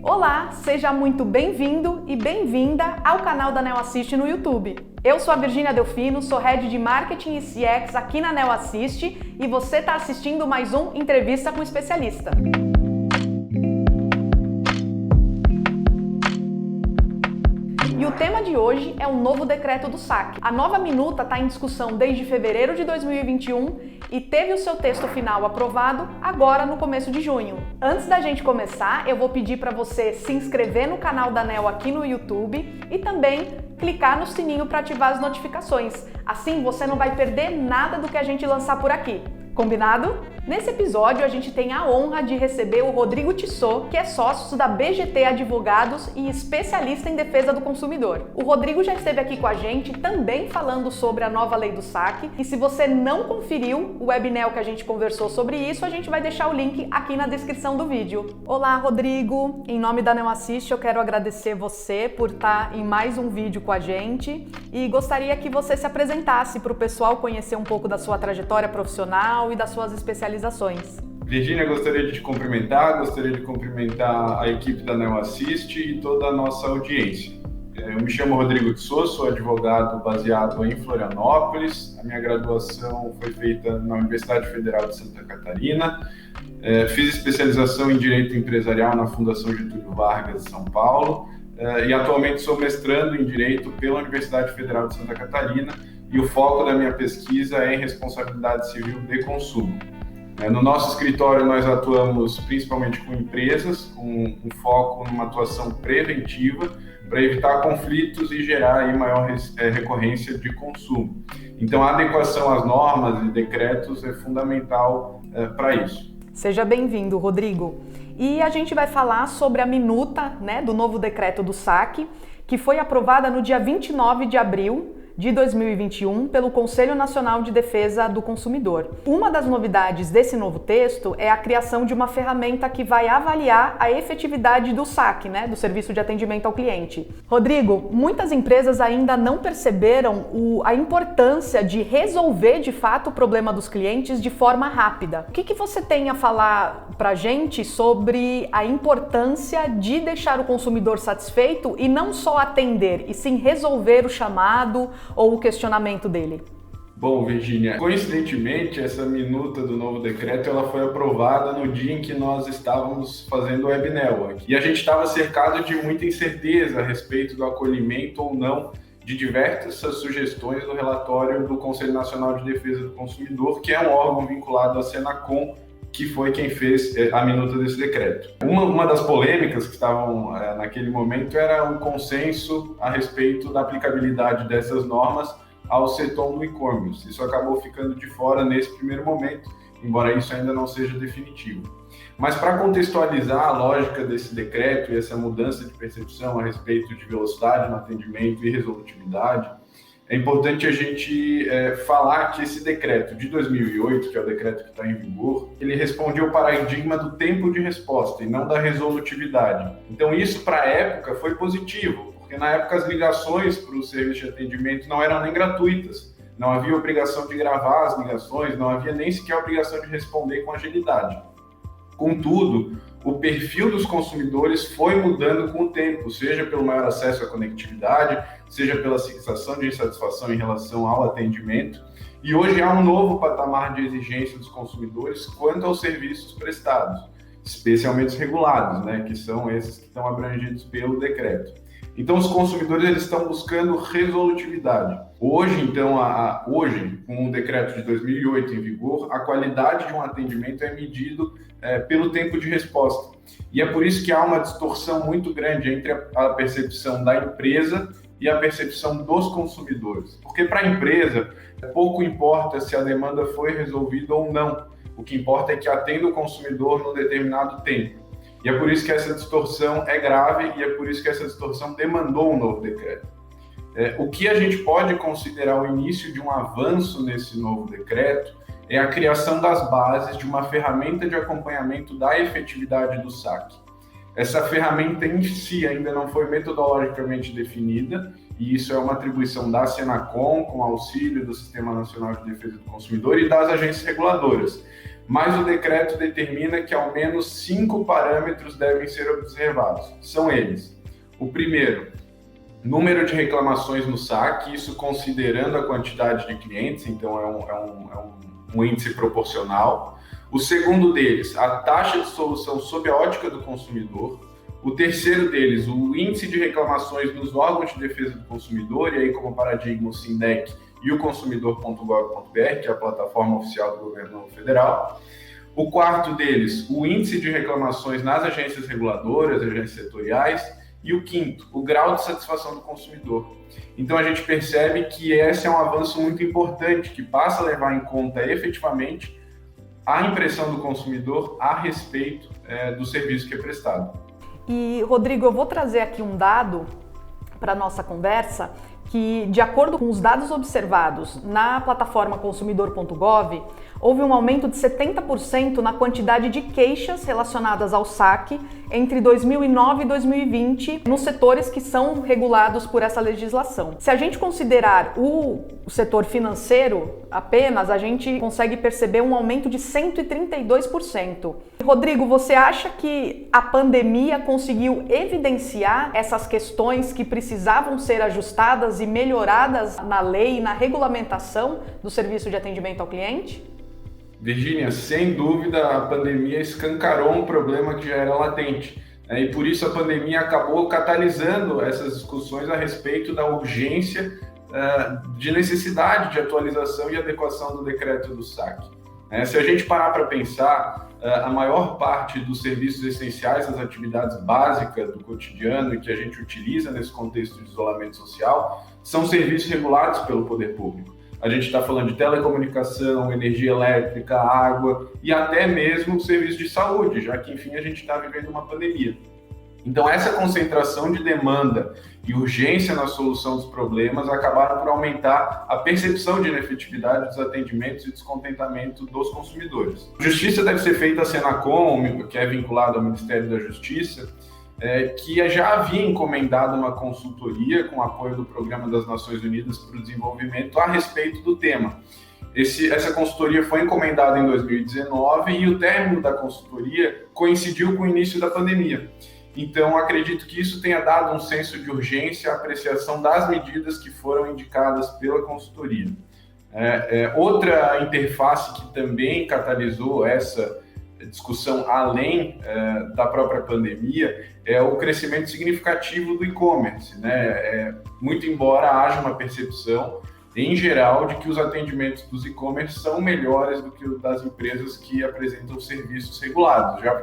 Olá, seja muito bem-vindo e bem-vinda ao canal da Neo Assist no YouTube. Eu sou a Virgínia Delfino, sou Head de Marketing e CX aqui na Neo Assist e você está assistindo mais um Entrevista com o Especialista. E o tema de hoje é o novo decreto do SAC. A nova minuta está em discussão desde fevereiro de 2021 e teve o seu texto final aprovado agora no começo de junho. Antes da gente começar, eu vou pedir para você se inscrever no canal da Neo aqui no YouTube e também clicar no sininho para ativar as notificações. Assim você não vai perder nada do que a gente lançar por aqui. Combinado? Nesse episódio, a gente tem a honra de receber o Rodrigo Tissot, que é sócio da BGT Advogados e especialista em defesa do consumidor. O Rodrigo já esteve aqui com a gente também falando sobre a nova lei do SAC, e se você não conferiu o webinar que a gente conversou sobre isso, a gente vai deixar o link aqui na descrição do vídeo. Olá, Rodrigo! Em nome da Neo Assist, eu quero agradecer você por estar em mais um vídeo com a gente e gostaria que você se apresentasse para o pessoal conhecer um pouco da sua trajetória profissional e das suas especializações. Virgínia, gostaria de te cumprimentar, a equipe da Neo Assist e toda a nossa audiência. Eu me chamo Rodrigo Tissot, sou advogado baseado em Florianópolis. A minha graduação foi feita na Universidade Federal de Santa Catarina. Fiz especialização em Direito Empresarial na Fundação Getúlio Vargas de São Paulo e atualmente sou mestrando em Direito pela Universidade Federal de Santa Catarina e o foco da minha pesquisa é em responsabilidade civil de consumo. No nosso escritório, nós atuamos principalmente com empresas, com um foco numa atuação preventiva para evitar conflitos e gerar aí maior recorrência de consumo. Então, a adequação às normas e decretos é fundamental para isso. Seja bem-vindo, Rodrigo. E a gente vai falar sobre a minuta, do novo decreto do SAC, que foi aprovada no dia 29 de abril de 2021 pelo Conselho Nacional de Defesa do Consumidor. Uma das novidades desse novo texto é a criação de uma ferramenta que vai avaliar a efetividade do SAC, do Serviço de Atendimento ao Cliente. Rodrigo, muitas empresas ainda não perceberam a importância de resolver de fato o problema dos clientes de forma rápida. O que você tem a falar pra gente sobre a importância de deixar o consumidor satisfeito e não só atender, e sim resolver o chamado ou o questionamento dele? Bom, Virgínia, coincidentemente, essa minuta do novo decreto ela foi aprovada no dia em que nós estávamos fazendo o webinar. E a gente estava cercado de muita incerteza a respeito do acolhimento ou não de diversas sugestões do relatório do Conselho Nacional de Defesa do Consumidor, que é um órgão vinculado à Senacom, que foi quem fez a minuta desse decreto. Uma das polêmicas que estavam naquele momento era o consenso a respeito da aplicabilidade dessas normas ao setor do e-commerce. Isso acabou ficando de fora nesse primeiro momento, embora isso ainda não seja definitivo. Mas para contextualizar a lógica desse decreto e essa mudança de percepção a respeito de velocidade no atendimento e resolutividade, é importante a gente falar que esse decreto de 2008, que é o decreto que está em vigor, ele responde ao paradigma do tempo de resposta e não da resolutividade. Então isso para a época foi positivo, porque na época as ligações para o serviço de atendimento não eram nem gratuitas, não havia obrigação de gravar as ligações, não havia nem sequer obrigação de responder com agilidade. Contudo, o perfil dos consumidores foi mudando com o tempo, seja pelo maior acesso à conectividade, seja pela sensação de insatisfação em relação ao atendimento, e hoje há um novo patamar de exigência dos consumidores quanto aos serviços prestados, especialmente os regulados, que são esses que estão abrangidos pelo decreto. Então, os consumidores eles estão buscando resolutividade. Hoje, então, com o decreto de 2008 em vigor, a qualidade de um atendimento é medido pelo tempo de resposta. E é por isso que há uma distorção muito grande entre a percepção da empresa e a percepção dos consumidores. Porque para a empresa, pouco importa se a demanda foi resolvida ou não. O que importa é que atenda o consumidor num determinado tempo. E é por isso que essa distorção é grave e é por isso que essa distorção demandou um novo decreto. O que a gente pode considerar o início de um avanço nesse novo decreto é a criação das bases de uma ferramenta de acompanhamento da efetividade do SAC. Essa ferramenta em si ainda não foi metodologicamente definida, e isso é uma atribuição da Senacom, com auxílio do Sistema Nacional de Defesa do Consumidor e das agências reguladoras. mas o decreto determina que ao menos 5 parâmetros devem ser observados. São eles: o primeiro, número de reclamações no saque, isso considerando a quantidade de clientes, então é um índice proporcional. O segundo deles, a taxa de solução sob a ótica do consumidor. O terceiro deles, o índice de reclamações nos órgãos de defesa do consumidor, e aí como paradigma o SINDEC e o consumidor.gov.br, que é a plataforma oficial do governo federal. O quarto deles, o índice de reclamações nas agências reguladoras, agências setoriais. E o quinto, o grau de satisfação do consumidor. Então a gente percebe que esse é um avanço muito importante, que passa a levar em conta efetivamente a impressão do consumidor a respeito do serviço que é prestado. E, Rodrigo, eu vou trazer aqui um dado para a nossa conversa, que, de acordo com os dados observados na plataforma consumidor.gov, houve um aumento de 70% na quantidade de queixas relacionadas ao saque entre 2009 e 2020 nos setores que são regulados por essa legislação. Se a gente considerar o setor financeiro apenas, a gente consegue perceber um aumento de 132%. Rodrigo, você acha que a pandemia conseguiu evidenciar essas questões que precisavam ser ajustadas e melhoradas na lei e na regulamentação do serviço de atendimento ao cliente? Virgínia, sem dúvida a pandemia escancarou um problema que já era latente, e por isso a pandemia acabou catalisando essas discussões a respeito da urgência de necessidade de atualização e adequação do decreto do saque. Se a gente parar para pensar, a maior parte dos serviços essenciais, das atividades básicas do cotidiano e que a gente utiliza nesse contexto de isolamento social, são serviços regulados pelo poder público. A gente está falando de telecomunicação, energia elétrica, água e até mesmo serviço de saúde, já que, enfim, a gente está vivendo uma pandemia. Então, essa concentração de demanda e urgência na solução dos problemas acabaram por aumentar a percepção de inefetividade dos atendimentos e descontentamento dos consumidores. A justiça deve ser feita a Senacom, que é vinculado ao Ministério da Justiça, que já havia encomendado uma consultoria com apoio do Programa das Nações Unidas para o Desenvolvimento a respeito do tema. Essa consultoria foi encomendada em 2019 e o término da consultoria coincidiu com o início da pandemia. Então, acredito que isso tenha dado um senso de urgência à apreciação das medidas que foram indicadas pela consultoria. Outra interface que também catalisou essa discussão além da própria pandemia é o crescimento significativo do e-commerce, muito embora haja uma percepção em geral de que os atendimentos dos e-commerce são melhores do que os das empresas que apresentam serviços regulados, já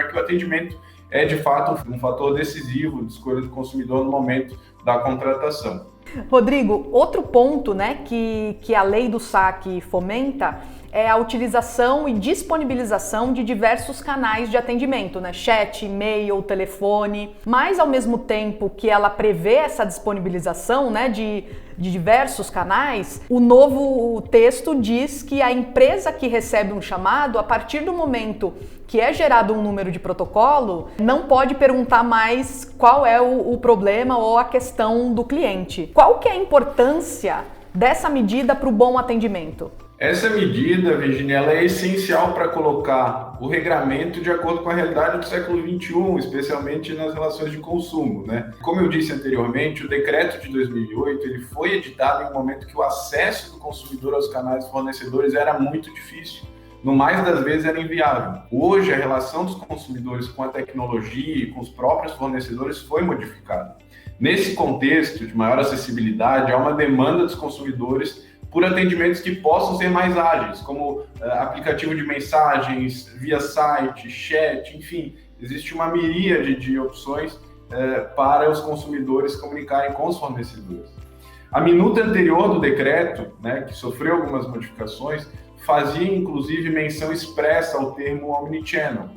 que o atendimento é de fato um fator decisivo de escolha do consumidor no momento da contratação. Rodrigo, outro ponto, que a lei do saque fomenta é a utilização e disponibilização de diversos canais de atendimento, chat, e-mail, telefone, mas ao mesmo tempo que ela prevê essa disponibilização, de diversos canais, o novo texto diz que a empresa que recebe um chamado, a partir do momento que é gerado um número de protocolo, não pode perguntar mais qual é o problema ou a questão do cliente. Qual que é a importância dessa medida para o bom atendimento? Essa medida, Virginia, ela é essencial para colocar o regramento de acordo com a realidade do século XXI, especialmente nas relações de consumo, Como eu disse anteriormente, o decreto de 2008 ele foi editado em um momento que o acesso do consumidor aos canais fornecedores era muito difícil. No mais das vezes era inviável. Hoje, a relação dos consumidores com a tecnologia e com os próprios fornecedores foi modificada. Nesse contexto de maior acessibilidade, há uma demanda dos consumidores por atendimentos que possam ser mais ágeis, como aplicativo de mensagens, via site, chat, enfim, existe uma miríade de opções para os consumidores comunicarem com os fornecedores. A minuta anterior do decreto, que sofreu algumas modificações, fazia inclusive menção expressa ao termo omnichannel.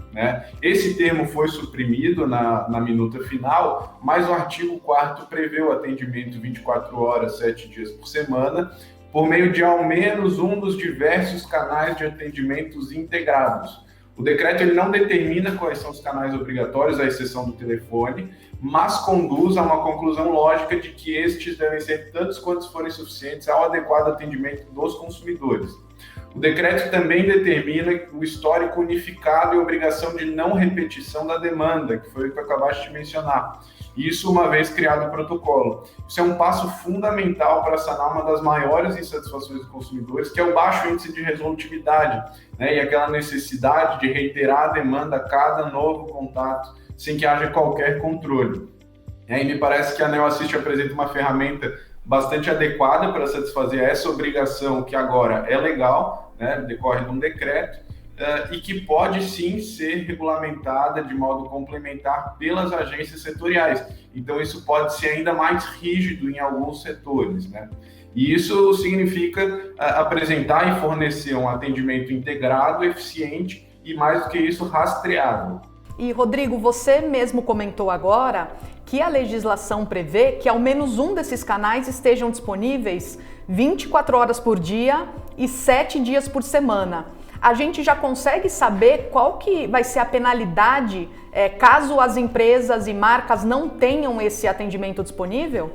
Esse termo foi suprimido na minuta final, mas o artigo 4º prevê o atendimento 24 horas, 7 dias por semana, por meio de ao menos um dos diversos canais de atendimentos integrados. O decreto ele não determina quais são os canais obrigatórios, à exceção do telefone, mas conduz a uma conclusão lógica de que estes devem ser tantos quantos forem suficientes ao adequado atendimento dos consumidores. O decreto também determina o histórico unificado e obrigação de não repetição da demanda, que foi o que eu acabaste de mencionar. Isso uma vez criado o protocolo. Isso é um passo fundamental para sanar uma das maiores insatisfações dos consumidores, que é o baixo índice de resolutividade, né, e aquela necessidade de reiterar a demanda a cada novo contato, sem que haja qualquer controle. E me parece que a Neo Assist apresenta uma ferramenta bastante adequada para satisfazer essa obrigação que agora é legal, né, decorre de um decreto, e que pode sim ser regulamentada de modo complementar pelas agências setoriais. Então isso pode ser ainda mais rígido em alguns setores, né? E isso significa apresentar e fornecer um atendimento integrado, eficiente e, mais do que isso, rastreável. E, Rodrigo, você mesmo comentou agora que a legislação prevê que ao menos um desses canais estejam disponíveis 24 horas por dia e 7 dias por semana. A gente já consegue saber qual que vai ser a penalidade caso as empresas e marcas não tenham esse atendimento disponível?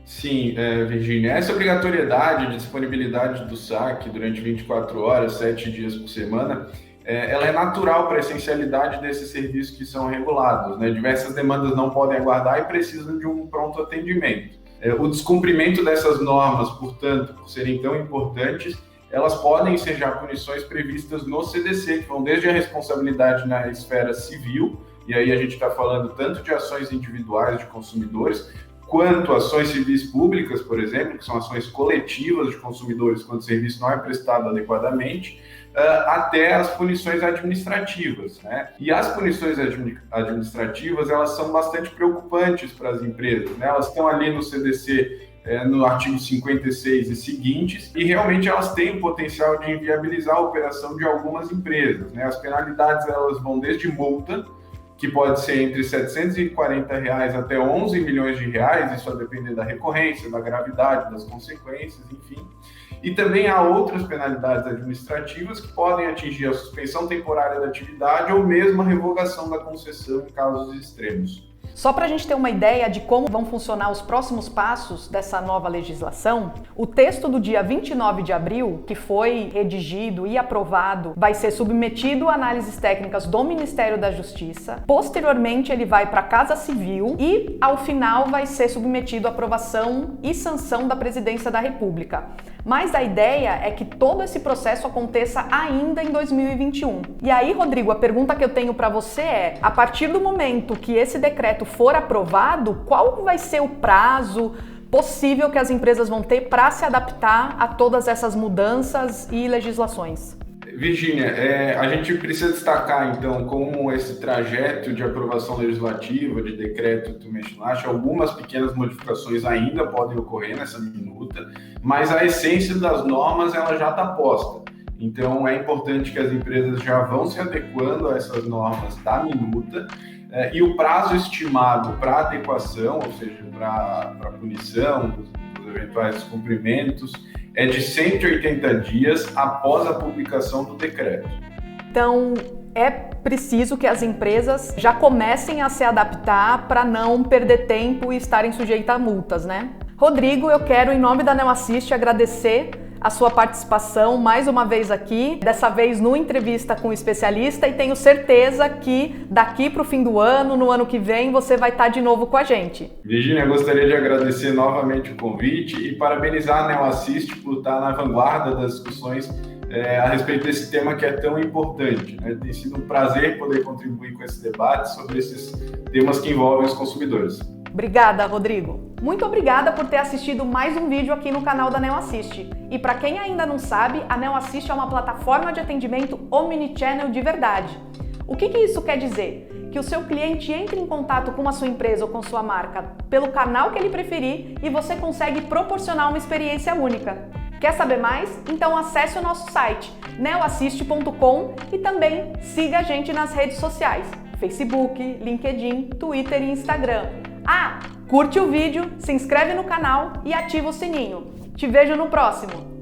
Sim, Virgínia, essa obrigatoriedade de disponibilidade do saque durante 24 horas, 7 dias por semana, ela é natural para a essencialidade desses serviços que são regulados, né? Diversas demandas não podem aguardar e precisam de um pronto atendimento. O descumprimento dessas normas, portanto, por serem tão importantes, elas podem ensejar punições previstas no CDC, que vão desde a responsabilidade na esfera civil, e aí a gente está falando tanto de ações individuais de consumidores, quanto ações civis públicas, por exemplo, que são ações coletivas de consumidores quando o serviço não é prestado adequadamente, até as punições administrativas, né? E as punições administrativas, elas são bastante preocupantes para as empresas, né? Elas estão ali no CDC, no artigo 56 e seguintes, e realmente elas têm o potencial de inviabilizar a operação de algumas empresas, né? As penalidades, elas vão desde multa, que pode ser entre R$ 740 até R$ 11 milhões, isso a depender da recorrência, da gravidade, das consequências, enfim. E também há outras penalidades administrativas que podem atingir a suspensão temporária da atividade ou mesmo a revogação da concessão em casos extremos. Só para a gente ter uma ideia de como vão funcionar os próximos passos dessa nova legislação, o texto do dia 29 de abril, que foi redigido e aprovado, vai ser submetido a análises técnicas do Ministério da Justiça. Posteriormente, ele vai para a Casa Civil e, ao final, vai ser submetido à aprovação e sanção da Presidência da República. Mas a ideia é que todo esse processo aconteça ainda em 2021. E aí, Rodrigo, a pergunta que eu tenho para você é, a partir do momento que esse decreto for aprovado, qual vai ser o prazo possível que as empresas vão ter para se adaptar a todas essas mudanças e legislações? Virgínia, a gente precisa destacar, então, como esse trajeto de aprovação legislativa, de decreto que tu mencionaste, algumas pequenas modificações ainda podem ocorrer nessa minuta, mas a essência das normas ela já está posta. Então, é importante que as empresas já vão se adequando a essas normas da minuta, e o prazo estimado para adequação, ou seja, para punição dos eventuais descumprimentos, é de 180 dias após a publicação do decreto. Então, é preciso que as empresas já comecem a se adaptar para não perder tempo e estarem sujeitas a multas, né? Rodrigo, eu quero, em nome da Neo Assist, agradecer a sua participação mais uma vez aqui, dessa vez no Entrevista com o Especialista, e tenho certeza que daqui para o fim do ano, no ano que vem, você vai estar de novo com a gente. Virgínia, gostaria de agradecer novamente o convite e parabenizar a Neo Assist por estar na vanguarda das discussões a respeito desse tema que é tão importante, né? Tem sido um prazer poder contribuir com esse debate sobre esses temas que envolvem os consumidores. Obrigada, Rodrigo. Muito obrigada por ter assistido mais um vídeo aqui no canal da Neo Assist. E para quem ainda não sabe, a Neo Assist é uma plataforma de atendimento omnichannel de verdade. O que isso quer dizer? Que o seu cliente entre em contato com a sua empresa ou com sua marca pelo canal que ele preferir e você consegue proporcionar uma experiência única. Quer saber mais? Então acesse o nosso site neoassist.com e também siga a gente nas redes sociais: Facebook, LinkedIn, Twitter e Instagram. Curte o vídeo, se inscreve no canal e ativa o sininho. Te vejo no próximo!